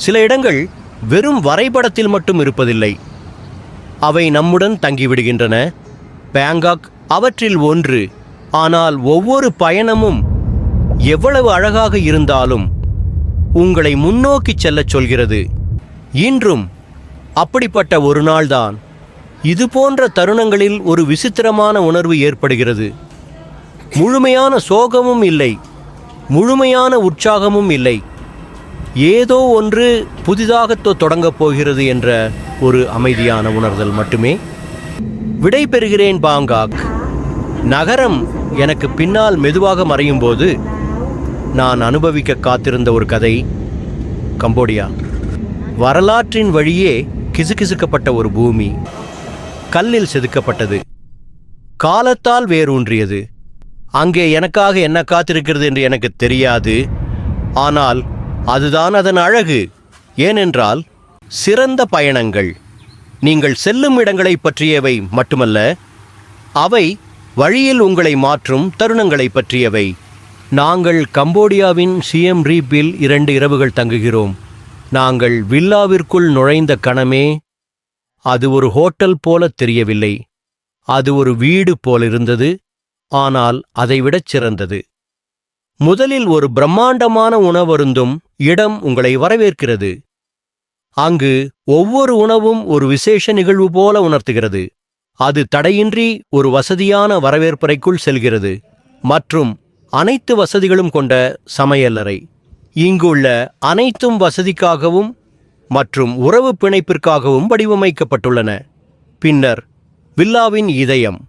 சில இடங்கள் வெறும் வரைபடத்தில் மட்டும் இருப்பதில்லை, அவை நம்முடன் தங்கிவிடுகின்றன. பேங்காக் அவற்றில் ஒன்று. ஆனால் ஒவ்வொரு பயணமும் எவ்வளவு அழகாக இருந்தாலும் உங்களை முன்னோக்கி செல்லச் சொல்கிறது. இன்றும் அப்படிப்பட்ட ஒரு நாள்தான். இது போன்ற தருணங்களில் ஒரு விசித்திரமான உணர்வு ஏற்படுகிறது. முழுமையான சோகமும் இல்லை, முழுமையான உற்சாகமும் இல்லை. ஏதோ ஒன்று புதிதாக தொடங்கப் போகிறது என்ற ஒரு அமைதியான உணர்தல் மட்டுமே. விடை பெறுகிறேன் பாங்காக். நகரம் எனக்கு பின்னால் மெதுவாக மறையும் போது நான் அனுபவிக்க காத்திருந்த ஒரு கதை கம்போடியா. வரலாற்றின் வழியே கிசுகிசுக்கப்பட்ட ஒரு பூமி, கல்லில் செதுக்கப்பட்டது, காலத்தால் வேரூன்றியது. அங்கே எனக்காக என்ன காத்திருக்கிறது என்று எனக்கு தெரியாது. ஆனால் அதுதான் அதன் அழகு. ஏனென்றால் சிறந்த பயணங்கள் நீங்கள் செல்லும் இடங்களை பற்றியவை மட்டுமல்ல, அவை வழியில் உங்களை மாற்றும் தருணங்களை பற்றியவை. நாங்கள் கம்போடியாவின் சிஎம் ரீப்பில் 2 இரவுகள் தங்குகிறோம். நாங்கள் வில்லாவிற்குள் நுழைந்த கணமே அது ஒரு ஹோட்டல் போல தெரியவில்லை. அது ஒரு வீடு போலிருந்தது, ஆனால் அதைவிடச் சிறந்தது. முதலில் ஒரு பிரம்மாண்டமான உணவருந்தும் இடம் உங்களை வரவேற்கிறது. அங்கு ஒவ்வொரு உணவும் ஒரு விசேஷ நிகழ்வு போல உணர்த்துகிறது. அது தடையின்றி ஒரு வசதியான வரவேற்பறைக்குள் செல்கிறது மற்றும் அனைத்து வசதிகளும் கொண்ட சமையலறை. இங்குள்ள அனைத்தும் வசதிக்காகவும் மற்றும் உறவு பிணைப்பிற்காகவும் வடிவமைக்கப்பட்டுள்ளன. பின்னர் வில்லாவின் இதயம்,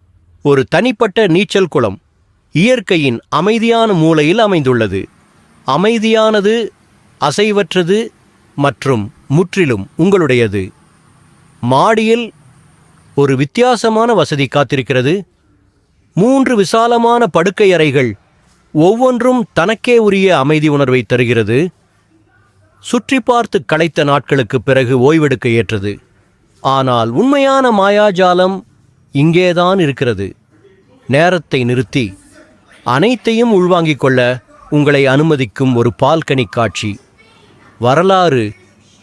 ஒரு தனிப்பட்ட நீச்சல் குளம், இயற்கையின் அமைதியான மூலையில் அமைந்துள்ளது. அமைதியானது, அசைவற்றது மற்றும் முற்றிலும் உங்களுடையது. மாடியில் ஒரு வித்தியாசமான வசதி காத்திருக்கிறது. 3 விசாலமான படுக்கை அறைகள், ஒவ்வொன்றும் தனக்கே உரிய அமைதி உணர்வை தருகிறது. சுற்றி பார்த்து களைத்த நாட்களுக்கு பிறகு ஓய்வெடுக்க ஏற்றது. ஆனால் உண்மையான மாயாஜாலம் இங்கேதான் இருக்கிறது. நேரத்தை நிறுத்தி அனைத்தையும் உள்வாங்கிக் கொள்ள உங்களை அனுமதிக்கும் ஒரு பால்கனி காட்சி. வரலாறு,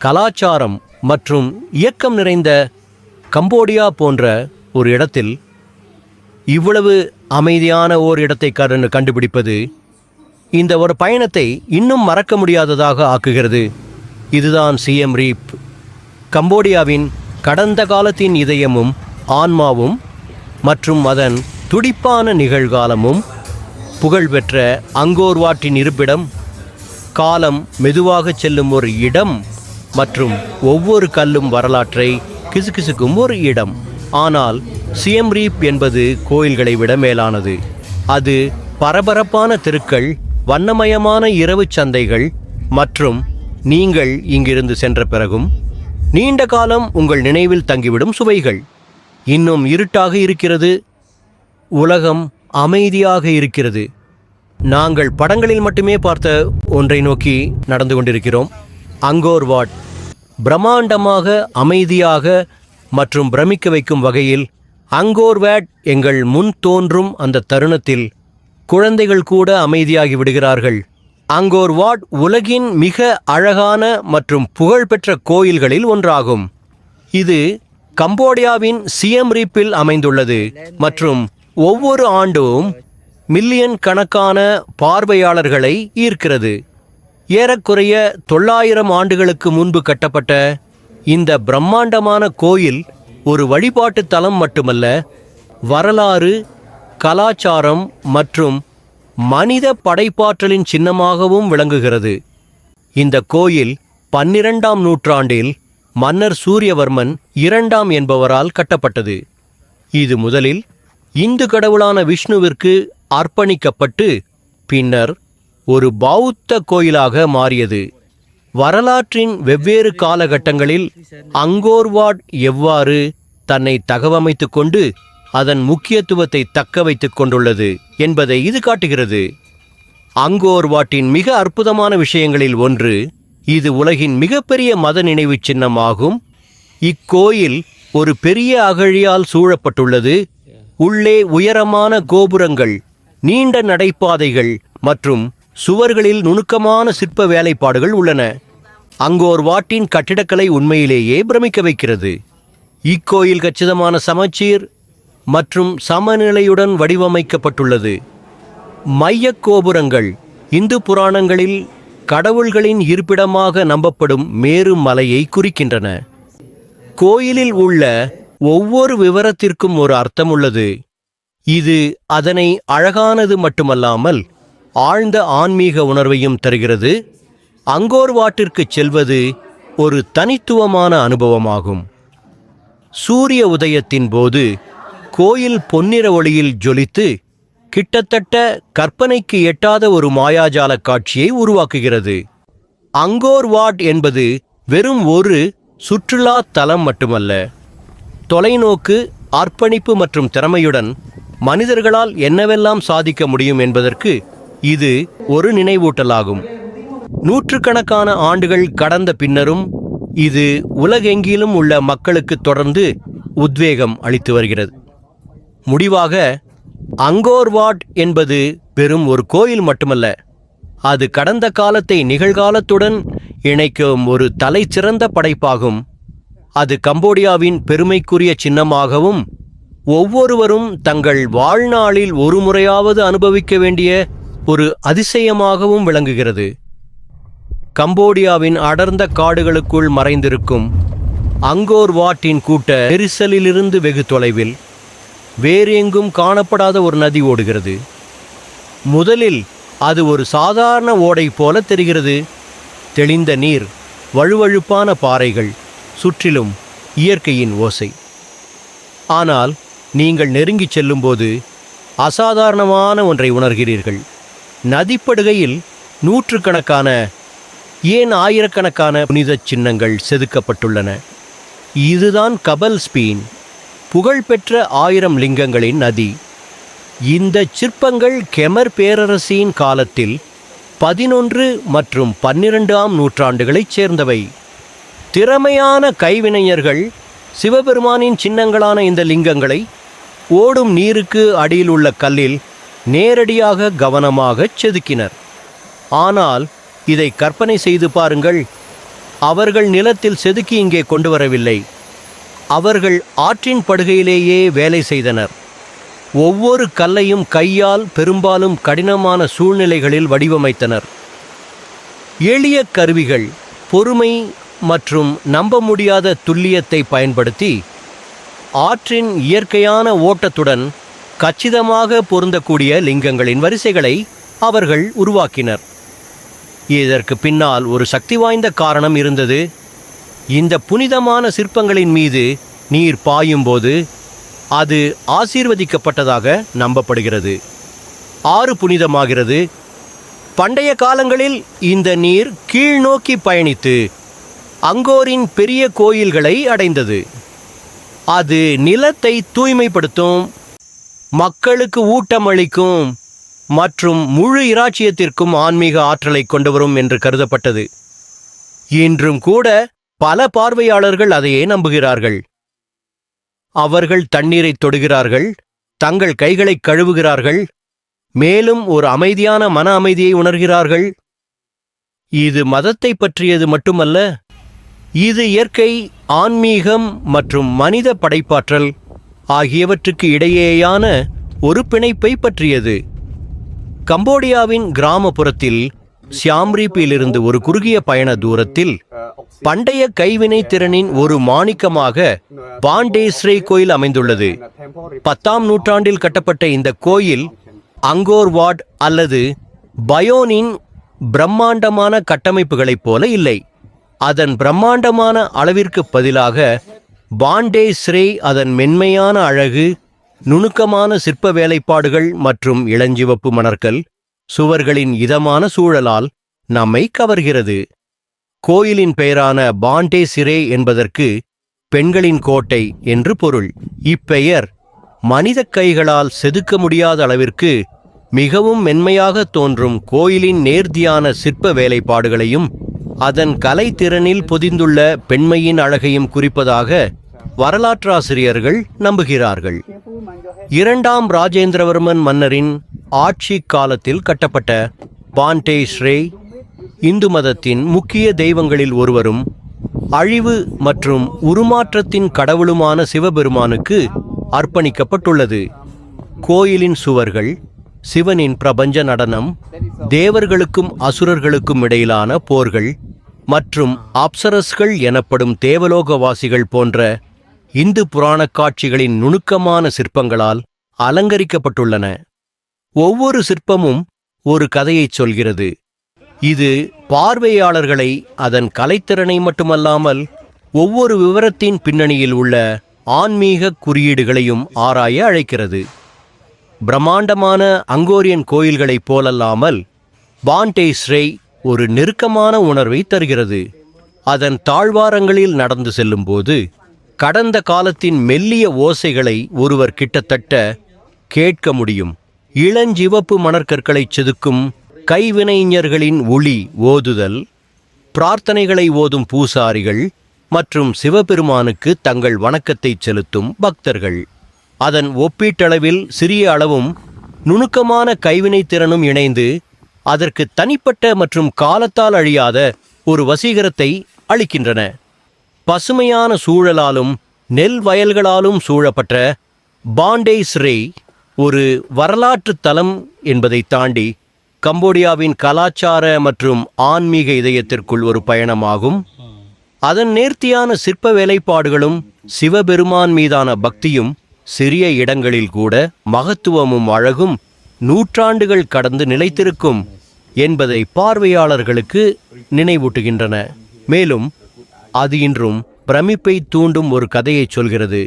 கலாச்சாரம் மற்றும் இயக்கம் நிறைந்த கம்போடியா போன்ற ஒரு இடத்தில் இவ்வளவு அமைதியான ஓர் இடத்தை கண்டுபிடிப்பது இந்த ஒரு பயணத்தை இன்னும் மறக்க முடியாததாக ஆக்குகிறது. இதுதான் சிஎம் ரீப், கம்போடியாவின் கடந்த காலத்தின் இதயமும் ஆன்மாவும் மற்றும் அதன் துடிப்பான நிகழ்காலமும். புகழ்பெற்ற அங்கோர் வாட்டின் இருப்பிடம், காலம் மெதுவாக செல்லும் ஒரு இடம் மற்றும் ஒவ்வொரு கல்லும் வரலாற்றை கிசுகிசுக்கும் ஒரு இடம். ஆனால் சிஎம் ரீப் என்பது கோயில்களை விட மேலானது. அது பரபரப்பான தெருக்கள், வண்ணமயமான இரவு சந்தைகள் மற்றும் நீங்கள் இங்கிருந்து சென்ற பிறகும் நீண்ட காலம் உங்கள் நினைவில் தங்கிவிடும் சுவைகள். இன்னும் இருட்டாக இருக்கிறது, உலகம் அமைதியாக இருக்கிறது. நாங்கள் படங்களில் மட்டுமே பார்த்த ஒன்றை நோக்கி நடந்து கொண்டிருக்கிறோம். அங்கோர் வாட் பிரம்மாண்டமாக, அமைதியாக மற்றும் பிரமிக்க வைக்கும் வகையில். அங்கோர் வாட் எங்கள் முன் தோன்றும் அந்த தருணத்தில் குழந்தைகள் கூட அமைதியாகி விடுகிறார்கள். அங்கோர் வாட் உலகின் மிக அழகான மற்றும் புகழ்பெற்ற கோயில்களில் ஒன்றாகும். இது கம்போடியாவின் சிஎம் ரீப்பில் அமைந்துள்ளது மற்றும் ஒவ்வொரு ஆண்டும் மில்லியன் கணக்கான பார்வையாளர்களை ஈர்க்கிறது. ஏறக்குறைய 900 ஆண்டுகளுக்கு முன்பு கட்டப்பட்ட இந்த பிரம்மாண்டமான கோயில் ஒரு வழிபாட்டு தலம் மட்டுமல்ல, வரலாறு, கலாச்சாரம் மற்றும் மனித படைப்பாற்றலின் சின்னமாகவும் விளங்குகிறது. இந்த கோயில் 12ஆம் நூற்றாண்டில் மன்னர் சூரியவர்மன் 2ஆம் என்பவரால் கட்டப்பட்டது. இது முதலில் இந்து கடவுளான விஷ்ணுவிற்கு அர்ப்பணிக்கப்பட்டு பின்னர் ஒரு பௌத்த கோயிலாக மாறியது. வரலாற்றின் வெவ்வேறு காலகட்டங்களில் அங்கோர் வாட் எவ்வாறு தன்னை தகவமைத்துக் கொண்டு அதன் முக்கியத்துவத்தை தக்க வைத்துக் கொண்டுள்ளது என்பதை இது காட்டுகிறது. அங்கோர் வாட்டின் மிக அற்புதமான விஷயங்களில் ஒன்று, இது உலகின் மிகப்பெரிய மத நினைவு சின்னமாகும். இக்கோயில் ஒரு பெரிய அகழியால் சூழப்பட்டுள்ளது. உள்ளே உயரமான கோபுரங்கள், நீண்ட நடைபாதைகள் மற்றும் சுவர்களில் நுணுக்கமான சிற்ப வேலைப்பாடுகள் உள்ளன. அங்கோர் வாட்டின் கட்டிடக்கலை உண்மையிலேயே பிரமிக்க வைக்கிறது. இக்கோயில் கச்சிதமான சமச்சீர் மற்றும் சமநிலையுடன் வடிவமைக்கப்பட்டுள்ளது. மையக் கோபுரங்கள் இந்து புராணங்களில் கடவுள்களின் இருப்பிடமாக நம்பப்படும் மேரு மலையை குறிக்கின்றன. கோயிலில் உள்ள ஒவ்வொரு விவரத்திற்கும் ஒரு அர்த்தம் உள்ளது. இது அதனை அழகானது மட்டுமல்லாமல் ஆழ்ந்த ஆன்மீக உணர்வையும் தருகிறது. அங்கோர் வாட்டிற்கு செல்வது ஒரு தனித்துவமான அனுபவமாகும். சூரிய உதயத்தின் போது கோயில் பொன்னிற ஒளியில் ஜொலித்து கிட்டத்தட்ட கற்பனைக்கு எட்டாத ஒரு மாயாஜால காட்சியை உருவாக்குகிறது. அங்கோர் வாட் என்பது வெறும் ஒரு சுற்றுலா தலம் மட்டுமல்ல, தொலைநோக்கு, அர்ப்பணிப்பு மற்றும் திறமையுடன் மனிதர்களால் என்னவெல்லாம் சாதிக்க முடியும் என்பதற்கு இது ஒரு நினைவூட்டலாகும். நூற்றுக்கணக்கான ஆண்டுகள் கடந்த பின்னரும் இது உலகெங்கிலும் உள்ள மக்களுக்கு தொடர்ந்து உத்வேகம் அளித்து வருகிறது. முடிவாக, அங்கோர் வாட் என்பது வெறும் ஒரு கோயில் மட்டுமல்ல, அது கடந்த காலத்தை நிகழ்காலத்துடன் இணைக்கும் ஒரு தலைசிறந்த படைப்பாகும். அது கம்போடியாவின் பெருமைக்குரிய சின்னமாகவும் ஒவ்வொருவரும் தங்கள் வாழ்நாளில் ஒரு முறையாவது அனுபவிக்க வேண்டிய ஒரு அதிசயமாகவும் விளங்குகிறது. கம்போடியாவின் அடர்ந்த காடுகளுக்குள் மறைந்திருக்கும் அங்கோர் வாட்டின் கூட்ட நெரிசலிலிருந்து வெகு தொலைவில் வேறெங்கும் காணப்படாத ஒரு நதி ஓடுகிறது. முதலில் அது ஒரு சாதாரண ஓடை போல தெரிகிறது. தெளிந்த நீர், வழுவழுப்பான பாறைகள், சுற்றிலும் இயற்கையின் ஓசை. ஆனால் நீங்கள் நெருங்கிச் செல்லும்போது அசாதாரணமான ஒன்றை உணர்கிறீர்கள். நதிப்படுகையில் நூற்றுக்கணக்கான, ஏன் ஆயிரக்கணக்கான புனித சின்னங்கள் செதுக்கப்பட்டுள்ளன. இதுதான் கபல் ஸ்பீன், புகழ்பெற்ற 1000 லிங்கங்களின் நதி. இந்த சிற்பங்கள் கெமர் பேரரசின் காலத்தில் 11 மற்றும் 12ஆம் நூற்றாண்டுகளைச் சேர்ந்தவை. திறமையான கைவினைஞர்கள் சிவபெருமானின் சின்னங்களான இந்த லிங்கங்களை ஓடும் நீருக்கு அடியில் உள்ள கல்லில் நேரடியாக கவனமாகச் செதுக்கினர். ஆனால் இதை கற்பனை செய்து பாருங்கள். அவர்கள் நிலத்தில் செதுக்கி இங்கே கொண்டு வரவில்லை. அவர்கள் ஆற்றின் படுகையிலேயே வேலை செய்தனர். ஒவ்வொரு கல்லையும் கையால் பெரும்பாலும் கடினமான சூழ்நிலைகளில் வடிவமைத்தனர். எளிய கருவிகள், பொறுமை மற்றும் நம்ப முடியாத துல்லியத்தை பயன்படுத்தி ஆற்றின் இயற்கையான ஓட்டத்துடன் கச்சிதமாக பொருந்தக்கூடிய லிங்கங்களின் வரிசைகளை அவர்கள் உருவாக்கினர். இதற்கு பின்னால் ஒரு சக்தி வாய்ந்த காரணம் இருந்தது. இந்த புனிதமான சிற்பங்களின் மீது நீர் பாயும்போது அது ஆசீர்வதிக்கப்பட்டதாக நம்பப்படுகிறது. ஆறு புனிதமாகிறது. பண்டைய காலங்களில் இந்த நீர் கீழ்நோக்கி பயணித்து அங்கோரின் பெரிய கோயில்களை அடைந்தது. அது நிலத்தை தூய்மைப்படுத்தும், மக்களுக்கு ஊட்டமளிக்கும் மற்றும் முழு இராச்சியத்திற்கும் ஆன்மீக ஆற்றலை கொண்டு வரும் என்று கருதப்பட்டது. இன்றும் கூட பல பார்வையாளர்கள் அதையே நம்புகிறார்கள். அவர்கள் தண்ணீரை தொடுகிறார்கள், தங்கள் கைகளை கழுவுகிறார்கள், மேலும் ஒரு அமைதியான மன அமைதியை உணர்கிறார்கள். இது மதத்தை பற்றியது மட்டுமல்ல, இது இயற்கை, ஆன்மீகம் மற்றும் மனித படைப்பாற்றல் ஆகியவற்றுக்கு இடையேயான ஒரு பிணைப்பை பற்றியது. கம்போடியாவின் கிராமப்புறத்தில் சியாம்ரீப்பிலிருந்து ஒரு குறுகிய பயண தூரத்தில் பண்டைய கைவினை திறனின் ஒரு மாணிக்கமாக பாண்டேஸ்ரே கோயில் அமைந்துள்ளது. 10ஆம் நூற்றாண்டில் கட்டப்பட்ட இந்த கோயில் அங்கோர் வாட் அல்லது பயோனின் பிரம்மாண்டமான கட்டமைப்புகளைப் போல இல்லை. அதன் பிரம்மாண்டமான அளவிற்கு பதிலாக பாண்டேஸ்ரே அதன் மென்மையான அழகு, நுணுக்கமான சிற்ப வேலைப்பாடுகள் மற்றும் இளஞ்சிவப்பு மணற்கல் சுவர்களின் இதமான சூழலால் நம்மை கவர்கிறது. கோயிலின் பெயரான பாண்டேசிரே என்பதற்கு பெண்களின் கோட்டை என்று பொருள். இப்பெயர் மனித கைகளால் செதுக்க முடியாத அளவிற்கு மிகவும் மென்மையாக தோன்றும் கோயிலின் நேர்த்தியான சிற்ப வேலைப்பாடுகளையும் அதன் கலைத்திறனில் பொதிந்துள்ள பெண்மையின் அழகையும் குறிப்பதாக வரலாற்றாசிரியர்கள் நம்புகிறார்கள். 2ஆம் ராஜேந்திரவர்மன் மன்னரின் ஆட்சி காலத்தில் கட்டப்பட்ட பாண்டேஸ்ரே இந்து மதத்தின் முக்கிய தெய்வங்களில் ஒருவரும் அழிவு மற்றும் உருமாற்றத்தின் கடவுளுமான சிவபெருமானுக்கு அர்ப்பணிக்கப்பட்டுள்ளது. கோயிலின் சுவர்கள் சிவனின் பிரபஞ்ச நடனம், தேவர்களுக்கும் அசுரர்களுக்கும் இடையிலான போர்கள் மற்றும் அப்சரஸ்கள் எனப்படும் தேவலோகவாசிகள் போன்ற இந்து புராணக் காட்சிகளின் நுணுக்கமான சிற்பங்களால் அலங்கரிக்கப்பட்டுள்ளன. ஒவ்வொரு சிற்பமும் ஒரு கதையைச் சொல்கிறது. இது பார்வையாளர்களை அதன் கலைத்திறனை மட்டுமல்லாமல் ஒவ்வொரு விவரத்தின் பின்னணியில் உள்ள ஆன்மீக குறியீடுகளையும் ஆராய அழைக்கிறது. பிரம்மாண்டமான அங்கோரியன் கோயில்களைப் போலல்லாமல் பாண்டேஸ்ரே ஒரு நெருக்கமான உணர்வை தருகிறது. அதன் தாழ்வாரங்களில் நடந்து செல்லும்போது கடந்த காலத்தின் மெல்லிய ஓசைகளை ஒருவர் கிட்டத்தட்ட கேட்க முடியும். இளஞ்சிவப்பு மணற்கற்களைச் செதுக்கும் கைவினைஞர்களின் ஒளி ஓதுதல், பிரார்த்தனைகளை ஓதும் பூசாரிகள் மற்றும் சிவபெருமானுக்கு தங்கள் வணக்கத்தை செலுத்தும் பக்தர்கள். அதன் ஒப்பீட்டளவில் சிறிய அளவும் நுணுக்கமான கைவினைத்திறனும் இணைந்து அதற்கு தனிப்பட்ட மற்றும் காலத்தால் அழியாத ஒரு வசீகரத்தை அளிக்கின்றன. பசுமையான சூழலாலும் நெல் வயல்களாலும் சூழப்பட்ட பாண்டேஸ்ரே ஒரு வரலாற்று தலம் என்பதை தாண்டி கம்போடியாவின் கலாச்சார மற்றும் ஆன்மீக இதயத்திற்குள் ஒரு பயணமாகும். அதன் நேர்த்தியான சிற்ப வேலைப்பாடுகளும் சிவபெருமான் மீதான பக்தியும் சிறிய இடங்களில் கூட மகத்துவமும் அழகும் நூற்றாண்டுகள் கடந்து நிலைத்திருக்கும் என்பதை பார்வையாளர்களுக்கு நினைவூட்டுகின்றன. மேலும் அது இன்றும் பிரமிப்பை தூண்டும் ஒரு கதையை சொல்கிறது.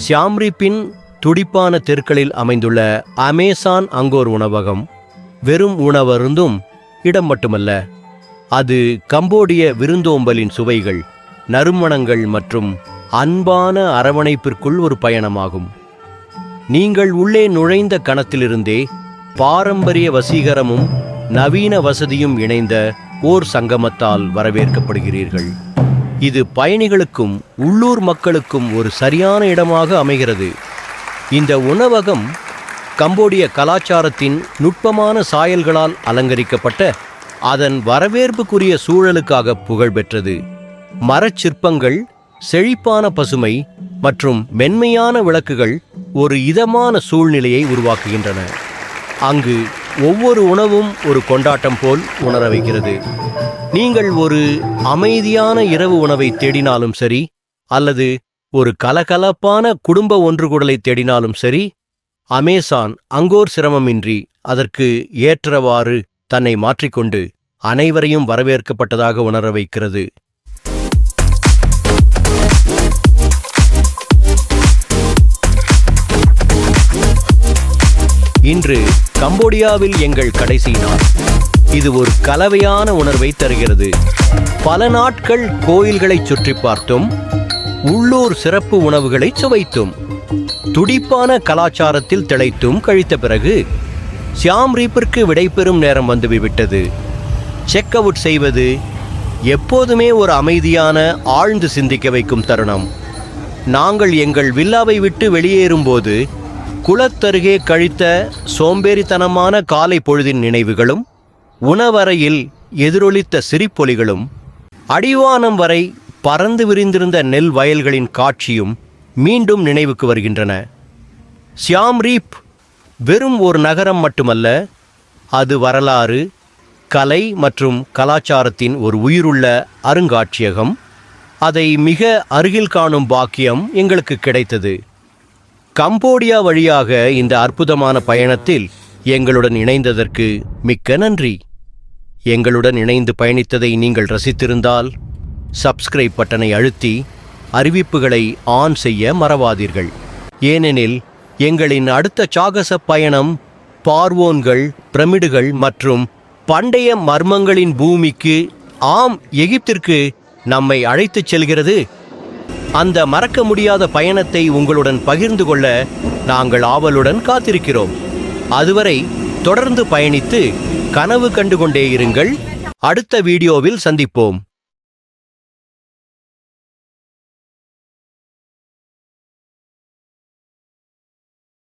சியாம் ரீப்பின் துடிப்பான தெருக்களில் அமைந்துள்ள அமேசான் அங்கோர் உணவகம் வெறும் உணவருந்தும் இடம் மட்டுமல்ல, அது கம்போடிய விருந்தோம்பலின் சுவைகள், நறுமணங்கள் மற்றும் அன்பான அரவணைப்பிற்குள் ஒரு பயணமாகும். நீங்கள் உள்ளே நுழைந்த கணத்திலிருந்தே பாரம்பரிய வசீகரமும் நவீன வசதியும் இணைந்த ஓர் சங்கமத்தால் வரவேற்கப்படுகிறீர்கள். இது பயணிகளுக்கும் உள்ளூர் மக்களுக்கும் ஒரு சரியான இடமாக அமைகிறது. இந்த உணவகம் கம்போடிய கலாச்சாரத்தின் நுட்பமான சாயல்களால் அலங்கரிக்கப்பட்ட அதன் வரவேற்புக்குரிய சூழலுக்காக புகழ்பெற்றது. மரச்சிற்பங்கள், செழிப்பான பசுமை மற்றும் மென்மையான விளக்குகள் ஒரு இதமான சூழ்நிலையை உருவாக்குகின்றன. அங்கு ஒவ்வொரு உணவும் ஒரு கொண்டாட்டம் போல் உணர வைக்கிறது. நீங்கள் ஒரு அமைதியான இரவு உணவை தேடினாலும் சரி, அல்லது ஒரு கலகலப்பான குடும்ப ஒன்றுகூடலை தேடினாலும் சரி, அமேசான் அங்கோர் சிரமமின்றி அதற்கு ஏற்றவாறு தன்னை மாற்றிக்கொண்டு அனைவரையும் வரவேற்கப்பட்டதாக உணர வைக்கிறது. இன்று கம்போடியாவில் எங்கள் கடைசி நாள். இது ஒரு கலவையான உணர்வை தருகிறது. பல நாட்கள் கோயில்களை சுற்றி பார்த்தும் உள்ளூர் சிறப்பு உணவுகளை சுவைத்தும் துடிப்பான கலாச்சாரத்தில் திளைத்தும் கழித்த பிறகு சியாம் ரீப்பிற்கு விடைபெறும் நேரம் வந்துவிட்டது. செக் அவுட் செய்வது எப்போதுமே ஒரு அமைதியான, ஆழ்ந்து சிந்திக்க வைக்கும் தருணம். நாங்கள் எங்கள் வில்லாவை விட்டு வெளியேறும்போது குளத்தருகே கழித்த சோம்பேறித்தனமான காலை பொழுதின் நினைவுகளும், உணவறையில் எதிரொலித்த சிரிப்பொலிகளும், அடிவானம் வரை பறந்து விரிந்திருந்த நெல் வயல்களின் காட்சியும் மீண்டும் நினைவுக்கு வருகின்றன. சியாம் ரீப் வெறும் ஒரு நகரம் மட்டுமல்ல, அது வரலாறு, கலை மற்றும் கலாச்சாரத்தின் ஒரு உயிருள்ள அருங்காட்சியகம். அதை மிக அருகில் காணும் பாக்கியம் எங்களுக்கு கிடைத்தது. கம்போடியா வழியாக இந்த அற்புதமான பயணத்தில் எங்களுடன் இணைந்ததற்கு மிக்க நன்றி. எங்களுடன் இணைந்து பயணித்ததை நீங்கள் ரசித்திருந்தால் சப்ஸ்கிரைப் பட்டனை அழுத்தி அறிவிப்புகளை ஆன் செய்ய மறவாதீர்கள். ஏனெனில் எங்களின் அடுத்த சாகச பயணம் பார்வோன்கள், பிரமிடுகள் மற்றும் பண்டைய மர்மங்களின் பூமிக்கு, ஆம், எகிப்திற்கு நம்மை அழைத்துச் செல்கிறது. அந்த மறக்க முடியாத பயணத்தை உங்களுடன் பகிர்ந்து கொள்ள நாங்கள் ஆவலுடன் காத்திருக்கிறோம். அதுவரை தொடர்ந்து பயணித்து கனவு கண்டு கொண்டே இருங்கள். அடுத்த வீடியோவில் சந்திப்போம்.